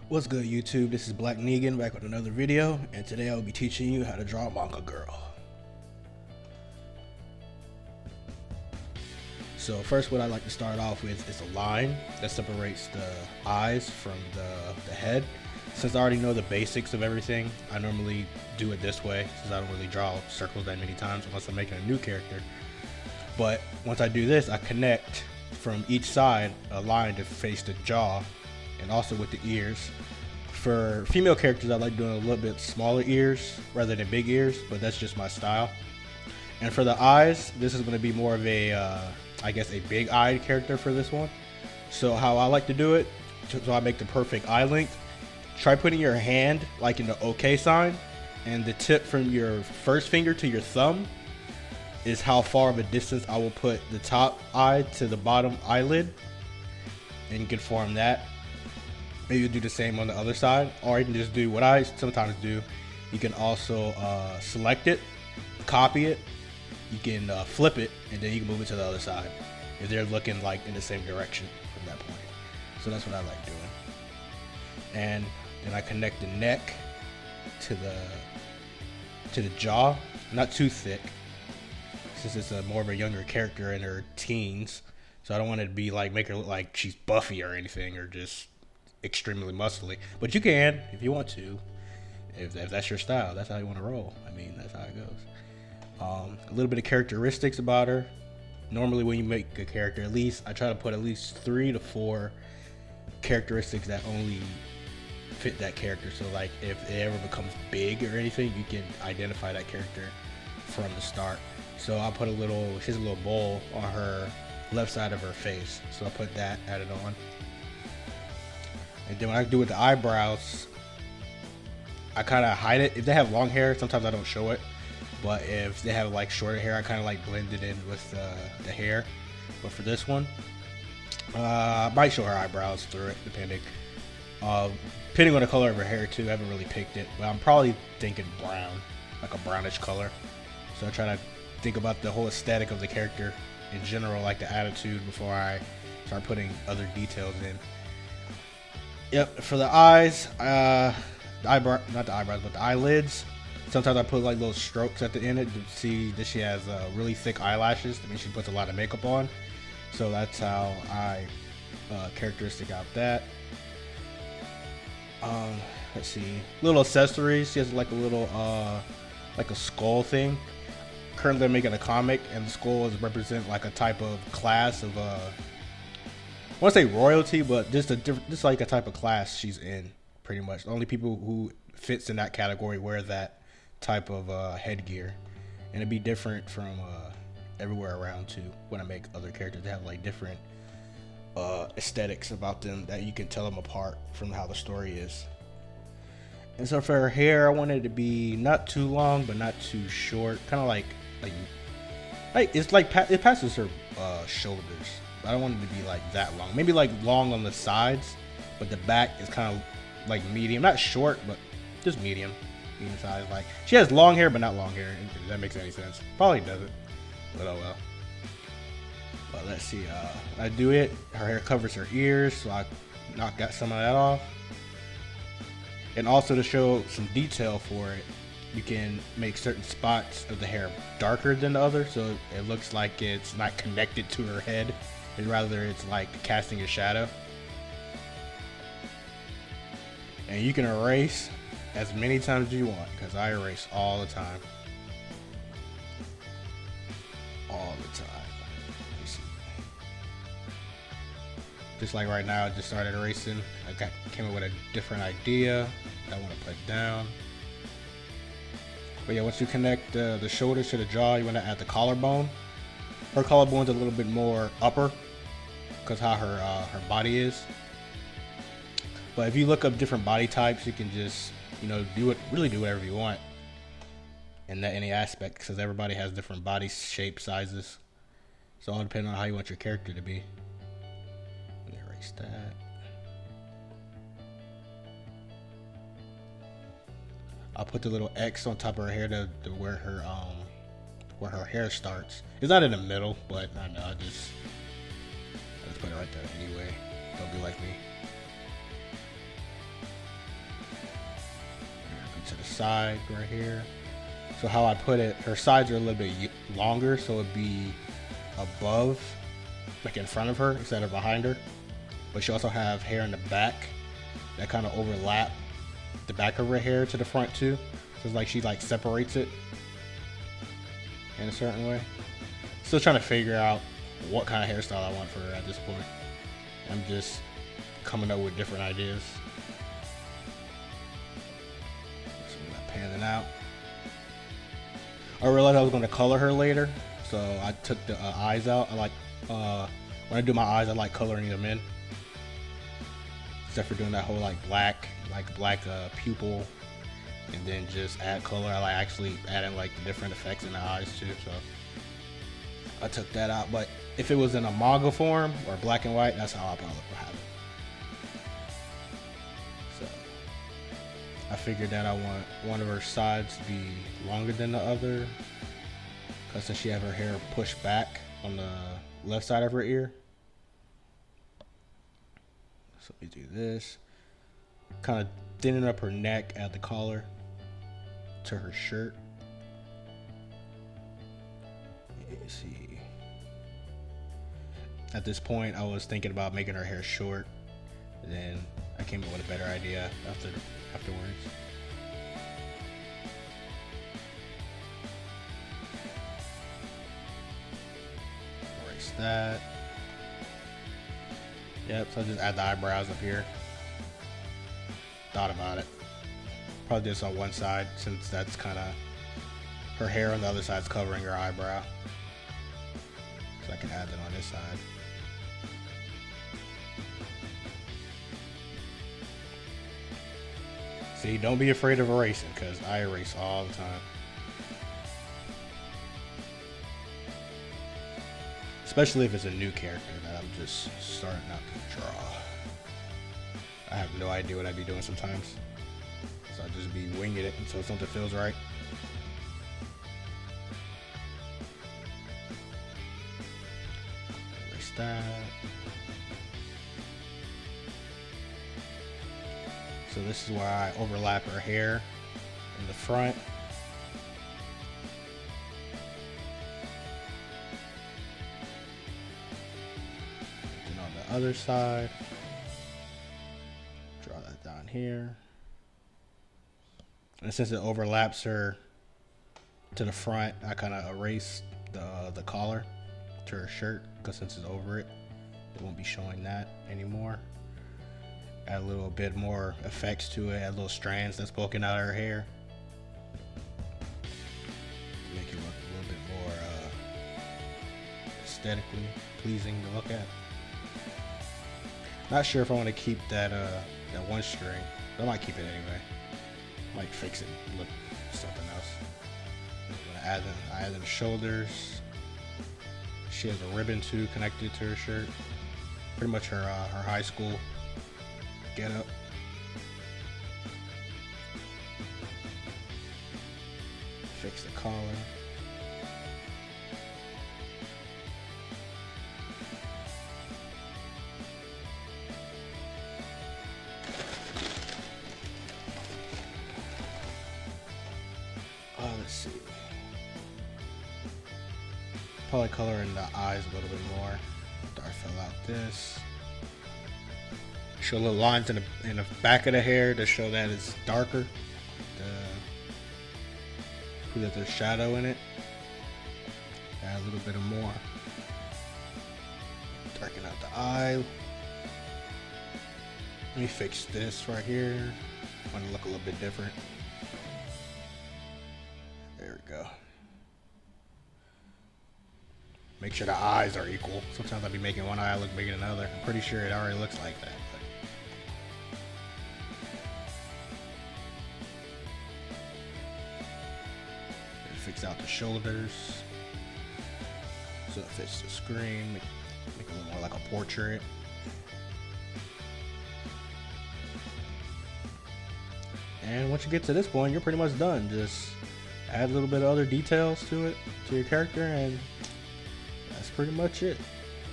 What's good, YouTube? This is Black Negan back with another video, and today I'll be teaching you how to draw a manga girl. So first, what I like to start off with is a line that separates the eyes from the head. Since I already know the basics of everything, I normally do it this way since I don't really draw circles that many times unless I'm making a new character. But once I do this, I connect from each side a line to face the jaw and also with the ears. For female characters, I like doing a little bit smaller ears rather than big ears, but that's just my style. And for the eyes, this is going to be more of a, I guess, a big-eyed character for this one. So how I like to do it, so I make the perfect eye length, try putting your hand like in the OK sign, and the tip from your first finger to your thumb is how far of a distance I will put the top eye to the bottom eyelid, and you can form that. Maybe you do the same on the other side, or you can just do what I sometimes do. You can also select it, copy it, you can flip it, and then you can move it to the other side if they're looking like in the same direction from that point. So that's what I like doing. And then I connect the neck to the jaw, not too thick, since it's a more of a younger character in her teens. So I don't want it to be like make her look like she's buffy or anything, or just extremely muscly. But you can if you want to, if that's your style, that's how you want to roll. I mean, that's how it goes. A little bit of characteristics about her. Normally when you make a character, at least I try to put at least 3 to 4 characteristics that only fit that character. So like if it ever becomes big or anything, you can identify that character from the start. So I put she has a little bowl on her left side of her face, so I put that added on. And then when I do with the eyebrows, I kind of hide it. If they have long hair, sometimes I don't show it. But if they have like shorter hair, I kind of like blend it in with the hair. But for this one, I might show her eyebrows through it, depending on the color of her hair too. I haven't really picked it, but I'm probably thinking brown, like a brownish color. So I try to think about the whole aesthetic of the character in general, like the attitude, before I start putting other details in. Yep, for the eyes, not the eyebrows, but the eyelids. Sometimes I put like little strokes at the end to see that she has really thick eyelashes. I mean, she puts a lot of makeup on. So that's how I characteristic out that. Let's see, little accessories. She has like a little, like a skull thing. Currently I'm making a comic, and the skull represent like a type of class of I want to say royalty, but just like a type of class she's in, pretty much. The only people who fits in that category wear that type of headgear, and it'd be different from everywhere around too. When I make other characters, they have like different aesthetics about them that you can tell them apart from how the story is. And so for her hair, I wanted it to be not too long, but not too short, kind of like it's like it passes her shoulders. I don't want it to be like that long. Maybe like long on the sides, but the back is kind of like medium, not short, but just medium size. Like she has long hair, but not long hair. If that makes any sense. Probably doesn't, but oh well. But let's see. I do it. Her hair covers her ears, so I got some of that off. And also to show some detail for it, you can make certain spots of the hair darker than the other, so it looks like it's not connected to her head. And rather it's like casting a shadow. And you can erase as many times as you want, because I erase all the time. All the time. Just like right now, I just started erasing. Came up with a different idea I want to put down. But yeah, once you connect the shoulders to the jaw, you want to add the collarbone. Her collarbone's a little bit more upper, because how her body is. But if you look up different body types, you can just really do whatever you want in any aspect, because everybody has different body shape sizes. So all depending on how you want your character to be. Let me erase that. I'll put the little X on top of her hair to where her hair starts. It's not in the middle, but I know I just put it right there anyway. Don't be like me. to the side right here. So how I put it, her sides are a little bit longer, so it'd be above, like in front of her instead of behind her. But she also have hair in the back that kind of overlap the back of her hair to the front too. So it's like she like separates it in a certain way. Still trying to figure out what kind of hairstyle I want for her at this point. I'm just coming up with different ideas. So I'm not panning out. I realized I was going to color her later, so I took the eyes out. I like when I do my eyes, I like coloring them in, except for doing that whole like black pupil, and then just add color. I like actually adding like the different effects in the eyes too. So I took that out. But if it was in a manga form or black and white, that's how I probably would have it. So I figured that I want one of her sides to be longer than the other, because since she have her hair pushed back on the left side of her ear. So we do this, kind of thinning up her neck at the collar to her shirt. Let's see. At this point, I was thinking about making her hair short, and then I came up with a better idea afterwards. Erase that. Yep, so I just add the eyebrows up here. Thought about it. Probably do this on one side, since that's kind of her hair on the other side's covering her eyebrow. So I can add that on this side. See, don't be afraid of erasing, because I erase all the time. Especially if it's a new character that I'm just starting out to draw. I have no idea what I'd be doing sometimes. So I just be winging it until something feels right. Erase that. So this is where I overlap her hair in the front. And on the other side, draw that down here. And since it overlaps her to the front, I kind of erase the collar to her shirt, because since it's over it, it won't be showing that anymore. Add a little bit more effects to it, add little strands that's poking out of her hair. Make it look a little bit more aesthetically pleasing to look at. Not sure if I want to keep that one string, but I might keep it anyway. Might fix it, look something else. I'm gonna add in the shoulders. She has a ribbon too connected to her shirt. Pretty much her high school get up. Fix the collar. Let's see. Probably color in the eyes a little bit more after I fill out this. Show little lines in the back of the hair to show that it's darker. Put that there's shadow in it. Add a little bit of more. Darken out the eye. Let me fix this right here. I want to look a little bit different. There we go. Make sure the eyes are equal. Sometimes I'll be making one eye look bigger than another. I'm pretty sure it already looks like that. Fix out the shoulders so it fits the screen. Make it look more like a portrait. And once you get to this point, you're pretty much done. Just add a little bit of other details to it, to your character, and that's pretty much it.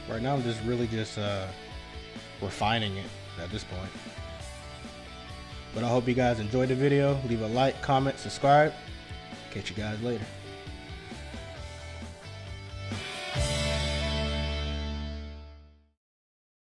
Right now, I'm just really refining it at this point. But I hope you guys enjoyed the video. Leave a like, comment, subscribe. Catch you guys later.